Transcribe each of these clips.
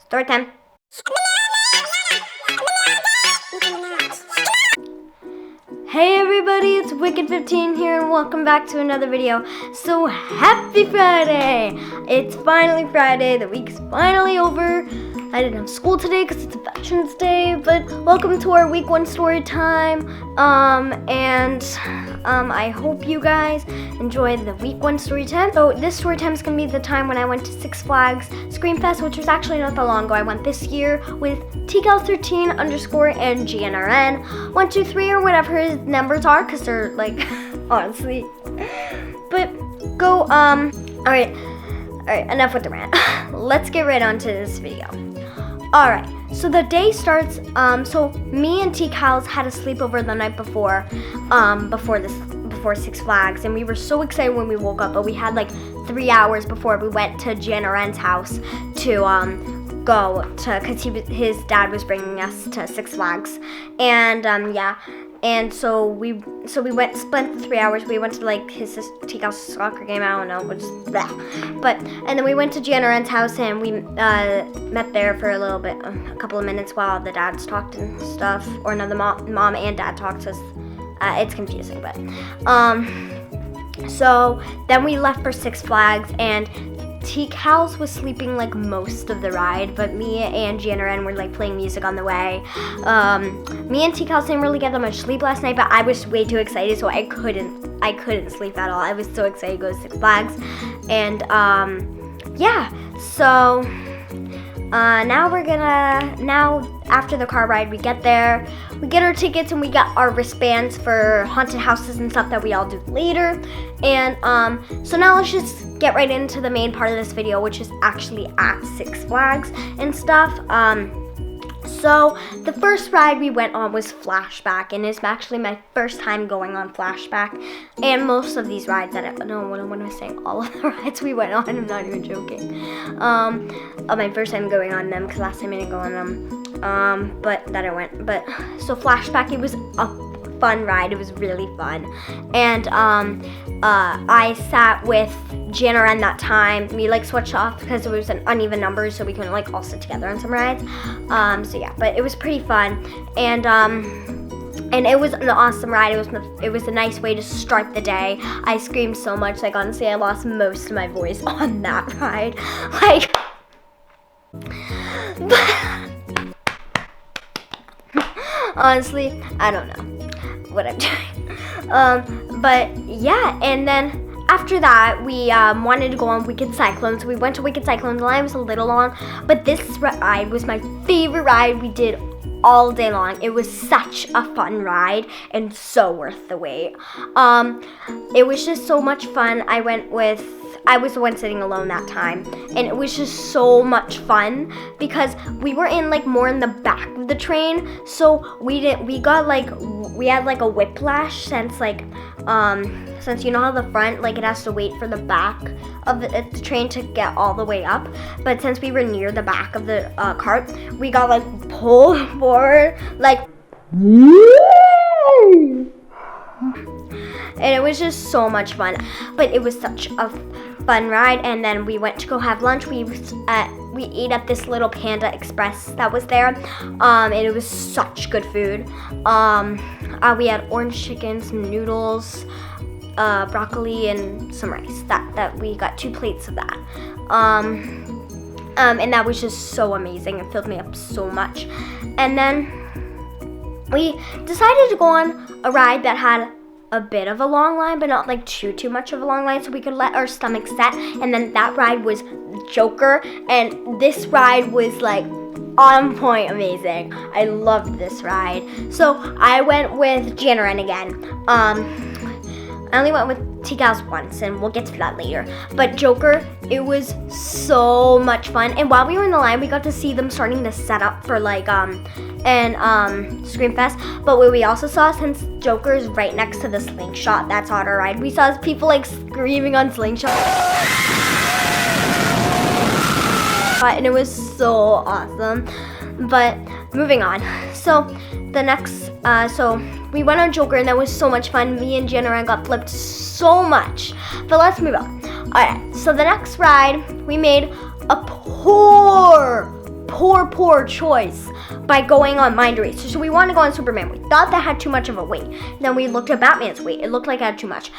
Story time. Hey everybody, it's Wicked15 here and welcome back to another video. So happy Friday! It's finally Friday, the week's finally over. I didn't have school today because it's Veterans Day, but welcome to our week 1 story time. I hope you guys enjoyed the week 1 story time. So this story time is going to be the time when I went to Six Flags Screamfest, which was actually not that long ago. I went this year with TCal13 underscore and GNRN 123 or whatever his numbers are, because they're like, honestly. But go, alright, enough with the rant. Let's get right onto this video. Alright, so the day starts, so me and TCals had a sleepover the night before Six Flags, and we were so excited when we woke up, but we had like 3 hours before we went to Janarren's house to go to, because his dad was bringing us to Six Flags, and so we spent the 3 hours. We went to like his TCal's soccer game. I don't know, and then we went to Janarren's house and we met there for a couple of minutes while the dads talked and stuff, or no, the mom and dad talked. So it's confusing, but so then we left for Six Flags, and TCals was sleeping like most of the ride, but me and GNRN were like playing music on the way. Me and TCals didn't really get that much sleep last night, but I was way too excited, so I couldn't sleep at all. I was so excited to go to Six Flags, and so now after the car ride, we get there, we get our tickets, and we got our wristbands for haunted houses and stuff that we all do later. And so now let's just get right into the main part of this video, which is actually at Six Flags and stuff. So the first ride we went on was Flashback, and it's actually my first time going on Flashback. And most of these rides what am I saying? All of the rides we went on, I'm not even joking. My first time going on them, because last time I didn't go on them. But then I went. But so Flashback, it was a fun ride. It was really fun. And I sat with GNRN that time. We like switched off because it was an uneven number, so we couldn't like all sit together on some rides. So yeah, but it was pretty fun, and it was an awesome ride. It was a nice way to start the day. I screamed so much, like honestly, I lost most of my voice on that ride. Like, honestly, I don't know what I'm doing. But yeah, and then after that, we wanted to go on Wicked Cyclones. So we went to Wicked Cyclones. The line was a little long, but this ride was my favorite ride we did all day long. It was such a fun ride and so worth the wait. It was just so much fun. I was the one sitting alone that time, and it was just so much fun because we were in like more in the back of the train, so we had like a whiplash since you know how the front, like it has to wait for the back of the train to get all the way up, but since we were near the back of the cart, we got like pulled forward, like, and it was just so much fun. But it was such a fun ride. And then we went to go have lunch. We ate at this little Panda Express that was there, and it was such good food. We had orange chicken, some noodles, broccoli, and some rice. That we got 2 plates of that. And that was just so amazing. It filled me up so much. And then we decided to go on a ride that had a bit of a long line, but not like too much of a long line, so we could let our stomachs set. And then that ride was Joker, and this ride was like on point amazing. I loved this ride. So I went with GNRN again. I only went with TCals once, and we'll get to that later. But Joker, it was so much fun. And while we were in the line, we got to see them starting to set up for like Screamfest. But what we also saw, since Joker is right next to the Slingshot that's on our ride, we saw people like screaming on Slingshot. And it was so awesome. But moving on. So the next, so we went on Joker, and that was so much fun. Me and GNRN got flipped so much. But let's move on. Alright, so the next ride, we made a poor poor choice by going on Mind Eraser. So we wanted to go on Superman. We thought that had too much of a weight. Then we looked at Batman's weight. It looked like it had too much.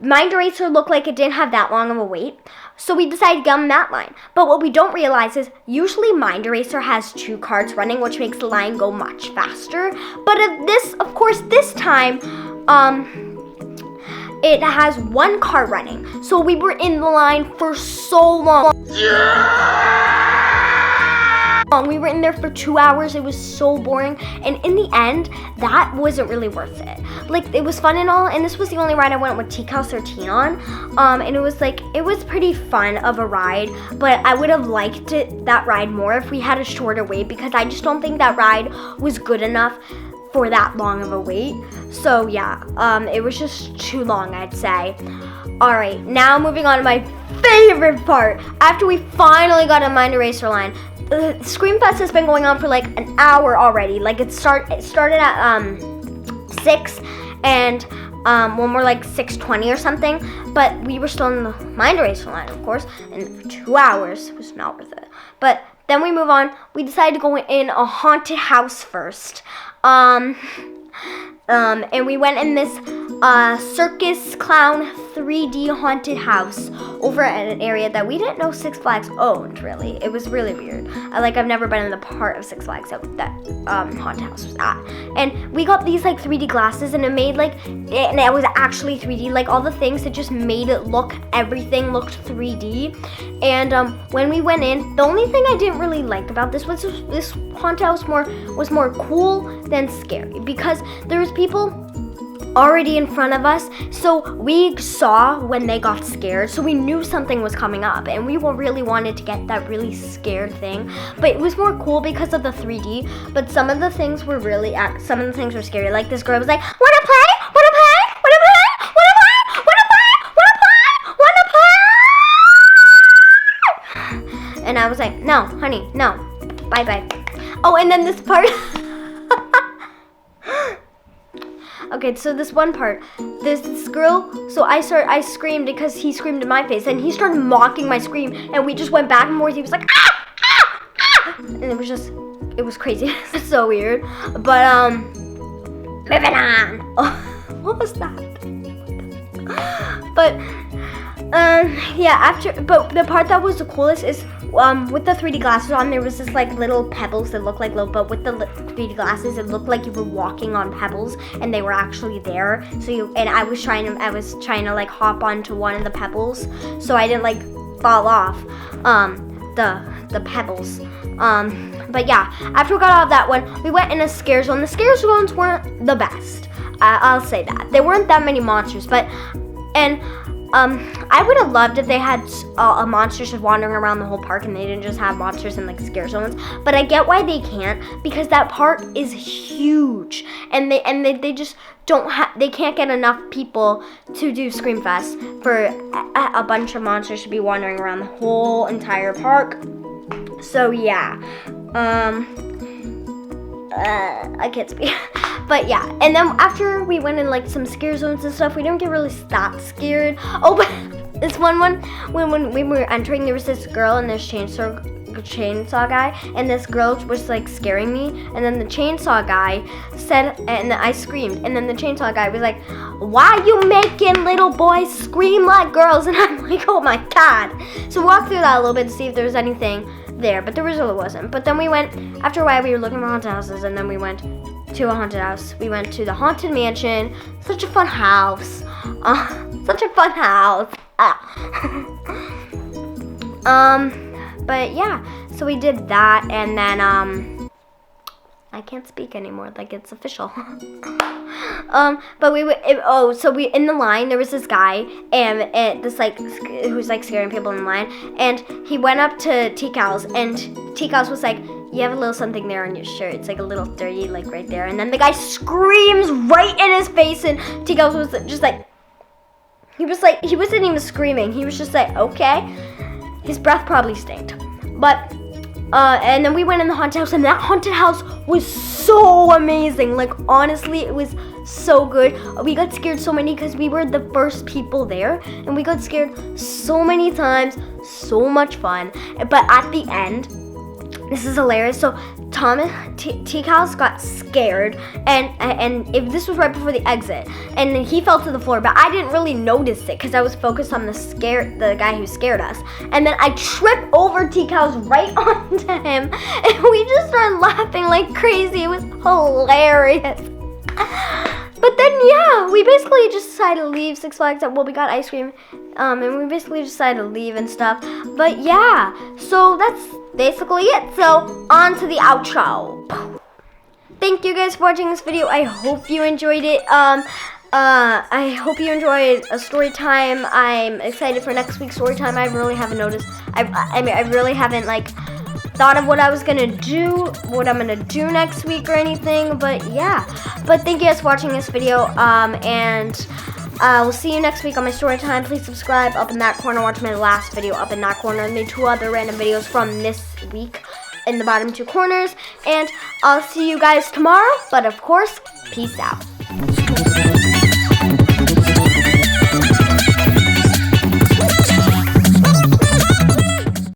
Mind Eraser looked like it didn't have that long of a wait, so we decided to get on that line. But what we don't realize is usually Mind Eraser has 2 carts running, which makes the line go much faster. But of course, this time, it has 1 car running. So we were in the line for so long. We were in there for 2 hours. It was so boring. And in the end, that wasn't really worth it. Like, it was fun and all. And this was the only ride I went with TCal 13 on. And it was pretty fun of a ride. But I would have liked that ride more if we had a shorter wait, because I just don't think that ride was good enough for that long of a wait. So yeah, it was just too long, I'd say. Alright, now moving on to my favorite part. After we finally got a Mind Eraser line, Screamfest has been going on for like an hour already. Like it started at 6 and when we're like 6:20 or something, but we were still in the Mind Eraser line, of course, and for 2 hours it was not worth it. But then we move on. We decided to go in a haunted house first. And we went in this circus clown 3D haunted house over at an area that we didn't know Six Flags owned, really. It was really weird. I've never been in the part of Six Flags that haunted house was at. And we got these like 3D glasses, and it made and it was actually 3D. Like all the things that just made it everything looked 3D. And when we went in, the only thing I didn't really like about this was this haunted house was more cool than scary, because there was people already in front of us, so we saw when they got scared, so we knew something was coming up, and we really wanted to get that really scared thing. But it was more cool because of the 3D. But some of the things were scary. Like this girl was like, "Wanna play? Wanna play? Wanna play? Wanna play? Wanna play? Wanna play? Wanna play?" And I was like, "No, honey, no. Bye." Oh, and then this part. Okay, so this one part, this girl, so I screamed because he screamed in my face, and he started mocking my scream, and we just went back and forth. He was like, "Ah, ah, ah," and it was crazy. It's so weird. But moving on. Oh, what was that? But but the part that was the coolest is with the 3D glasses on, there was this like little pebbles that looked like but with the 3D glasses, it looked like you were walking on pebbles, and they were actually there. I was trying to like hop onto one of the pebbles, so I didn't like fall off the pebbles. But yeah, after we got out of that one, we went in a scare zone. The scare zones weren't the best. I'll say that. There weren't that many monsters, I would have loved if they had monsters just wandering around the whole park, and they didn't just have monsters in like scare zones. But I get why they can't, because that park is huge, and they just they can't get enough people to do Screamfest for a bunch of monsters to be wandering around the whole entire park. So yeah, I can't speak. But yeah, and then after we went in like some scare zones and stuff, we didn't get really that scared. Oh, but this one when we were entering, there was this girl and this chainsaw guy, and this girl was like scaring me, and then the chainsaw guy said, and I screamed, and then the chainsaw guy was like, "Why you making little boys scream like girls?" And I'm like, "Oh my god." So we walked through that a little bit to see if there was anything there, but there really wasn't. But then we went, after a while we were looking for haunted houses, and then we went to a haunted house. We went to the Haunted Mansion. Such a fun house. Such a fun house. But yeah, so we did that, and then I can't speak anymore, like it's official. But we in the line there was this guy, and this like who's like scaring people in the line, and he went up to TCal's, and TCal's was like, "You have a little something there on your shirt. It's like a little dirty, like right there." And then the guy screams right in his face, and TCal's was just like, he wasn't even screaming. He was just like, "Okay." His breath probably stinked. But and then we went in the haunted house, and that haunted house was so amazing. Like honestly, it was so good. We got scared so many because we were the first people there, and we got scared so many times. So much fun. But at the end, this is hilarious. So T-Cows got scared, and if this was right before the exit, and then he fell to the floor, but I didn't really notice it because I was focused on the guy who scared us. And then I tripped over T-Cows right onto him, and we just started laughing like crazy. It was hilarious. But then, yeah, we basically just decided to leave Six Flags. Well, we got ice cream, and we basically decided to leave and stuff. But yeah, so that's basically it. So on to the outro. Thank you guys for watching this video. I hope you enjoyed it. I hope you enjoyed a story time. I'm excited for next week's story time. I really haven't noticed. I really haven't thought of what I'm gonna do next week or anything, but yeah. But thank you guys for watching this video, and we'll see you next week on my story time. Please subscribe up in that corner, watch my last video up in that corner, and the 2 other random videos from this week in the bottom 2 corners, and I'll see you guys tomorrow, but of course, peace out.